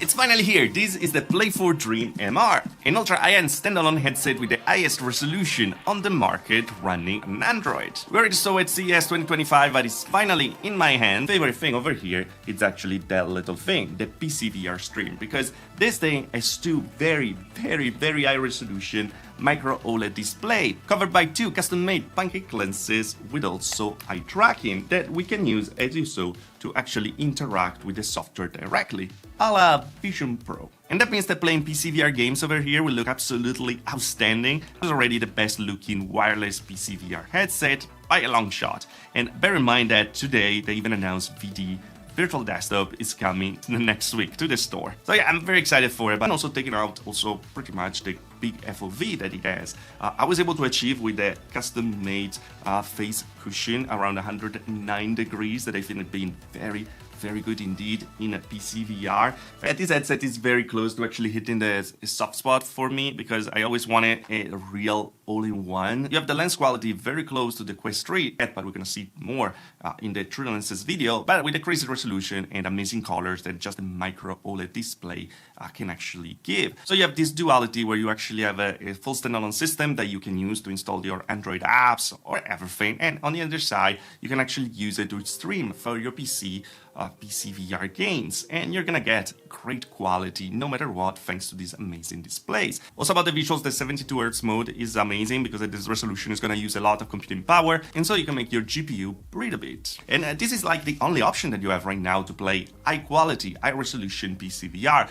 It's finally here. This is the PlayForDream MR, an ultra high-end standalone headset with the highest resolution on the market running on Android. We already saw it CES 2025, but it's finally in my hand. Favorite thing over here, it's actually that little thing, the PCVR stream, because this thing has two very high resolution micro OLED display, covered by two custom-made pancake lenses with also eye tracking that we can use, as you saw, to actually interact with the software directly, a la Vision Pro. And that means that playing PCVR games over here will look absolutely outstanding. It's already the best looking wireless PCVR headset by a long shot. And bear in mind that today they even announced VD Virtual Desktop is coming next week to the store. So yeah, I'm very excited for it, but I'm also taking out pretty much the big FOV that it has. I was able to achieve with the custom-made face cushion around 109 degrees that I think have been very good indeed in a PCVR. This headset is very close to actually hitting the soft spot for me because I always wanted a real all-in-one. You have the lens quality very close to the Quest 3, but we're gonna see more in the True Lenses video, but with a crazy resolution and amazing colors that just a micro OLED display can actually give. So you have this duality where you actually have a full standalone system that you can use to install your Android apps or everything, and on the other side you can actually use it to stream for your PC PCVR games, and you're gonna get great quality no matter what thanks to these amazing displays. Also about the visuals, the 72Hz mode is amazing because this resolution is gonna use a lot of computing power, and so you can make your GPU breathe a bit. And this is like the only option that you have right now to play high quality, high resolution PCVR.